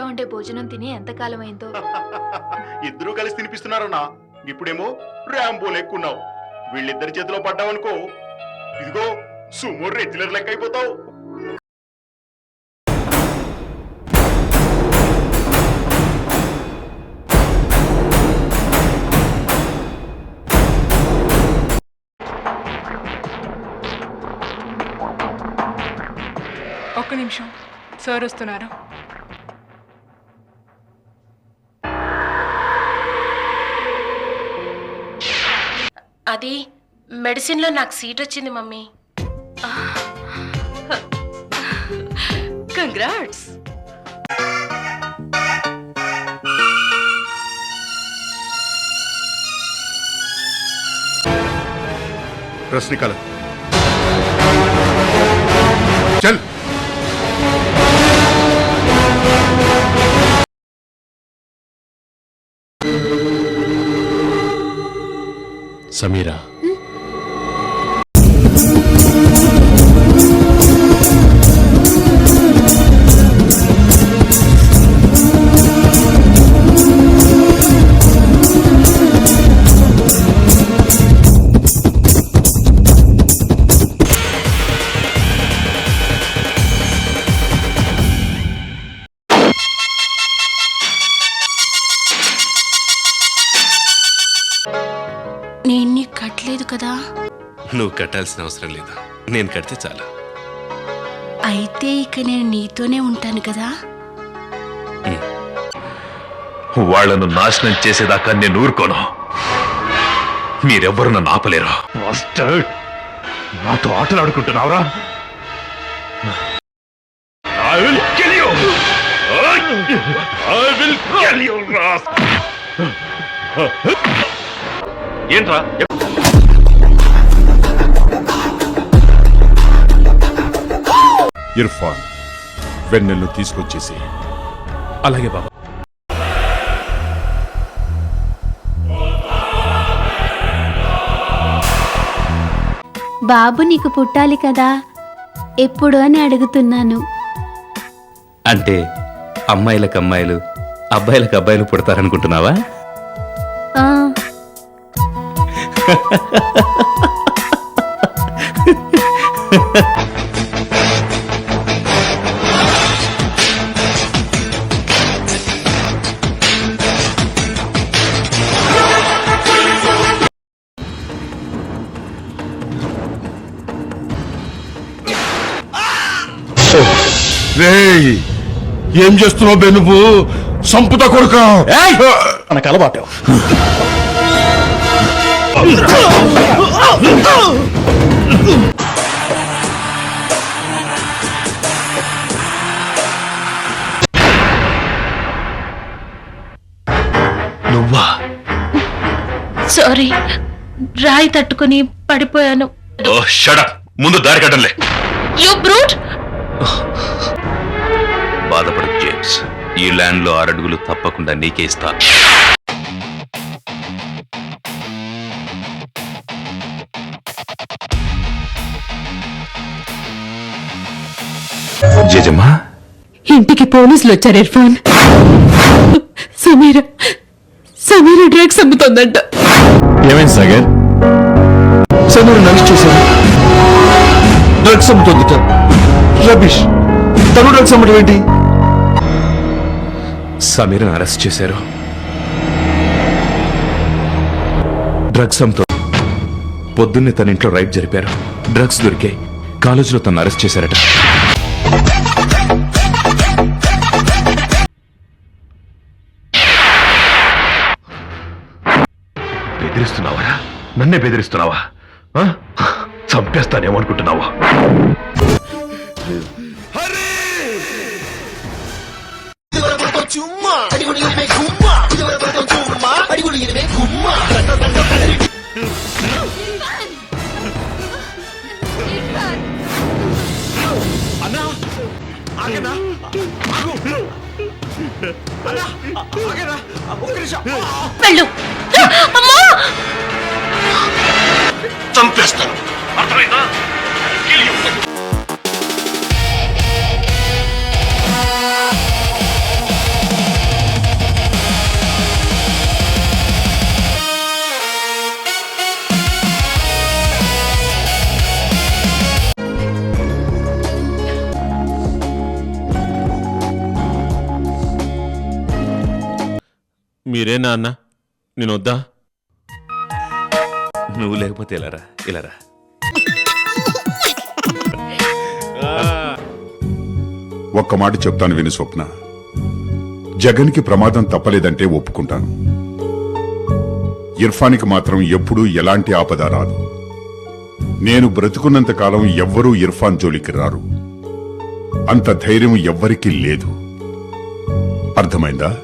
ఉండే భోజనం తిని ఎంతకాలం అయిందో. ఇద్దరూ కలిసి తినిపిస్తున్నారన్నా. ఇప్పుడేమో ర్యాంబో లెక్కున్నావు. వీళ్ళిద్దరి చేతిలో పడ్డావనుకో, ఇదిగో సుమో రెగ్యులర్ లెక్క అయిపోతావు. ఒక్క నిమిషం, సార్ వస్తున్నారు. అది మెడిసిన్లో నాకు సీట్ వచ్చింది మమ్మీ. కంగ్రాట్స్. ड्रेस निकाल, चल. సమీరా, నేను నీకు కట్టలేదు కదా? నువ్వు కట్టాల్సిన అవసరం లేదు, నేను కడితే చాలా. అయితే ఇక నేను నీతోనే ఉంటాను కదా? వాళ్లను నాశనం చేసేదాకా నేను ఊరుకోను. మీరెవ్వరు నన్ను ఆపలేరు. నాతో ఆటలు ఆడుకుంటున్నావురా? I will kill you! I will kill you, Ras! ఏంట్రా? ఇర్ఫాన్, వెన్నెల్ను తీసుకొచ్చేసి. అలాగే బాబా. బాబు నీకు పుట్టాలి కదా, ఎప్పుడు అని అడుగుతున్నాను. అంటే అమ్మాయిలకు అమ్మాయిలు, అబ్బాయిలకు అబ్బాయిలు పుడతారనుకుంటున్నావా? ఆ, రేయ్, ఏం చేస్తున్నావు బే నువ్వు? సంపుతా కొడుక. మనకు అలవాటు. నువ్వా? సారీ, రాయి తట్టుకుని పడిపోయాను. Oh shut up. ముందు దారి కట్టంలే. You brute. బాధపడు జేమ్స్, ఈ ల్యాండ్ లో 6 అడుగులు తప్పకుండా నీకే ఇస్తా. జేజమ్మా, ఇంటికి పోలీసులు వచ్చారు ఇర్ఫాన్. సమీర డ్రగ్స్ అమ్ముతోందంట. ఏమైంది సాగర్? సమీర అరెస్ట్ చేశారు. డ్రగ్స్ అమ్ముతుందిట. రబీష్, తను డ్రగ్స్ అమ్మటం ఏంటి? సమీరను అరెస్ట్ చేశారు. డ్రగ్స్ అమ్ముతో పొద్దున్నే తన ఇంట్లో రైడ్ జరిపారు. డ్రగ్స్ దొరికాయి. కాలేజీలో తను అరెస్ట్ చేశారట. బెదిరిస్తున్నావా? నన్నే బెదిరిస్తున్నావా? చంపేస్తానేమనుకుంటున్నావా? వెళ్ళు. అమ్మా! చంపేస్తాను, అర్థమైందా? మీరేనా అన్న నేను వద్దా? నువ్వు లేకపోతే ఇలారా ఇలారా. ఒక్క మాట చెప్తాను విను స్వప్న. జగన్కి ప్రమాదం తప్పలేదంటే ఒప్పుకుంటాను. ఇర్ఫాన్కి మాత్రం ఎప్పుడూ ఎలాంటి ఆపద రాదు. నేను బ్రతుకున్నంత కాలం ఎవ్వరూ ఇర్ఫాన్ జోలికి రారు. అంత ధైర్యం ఎవ్వరికీ లేదు. అర్థమైందా?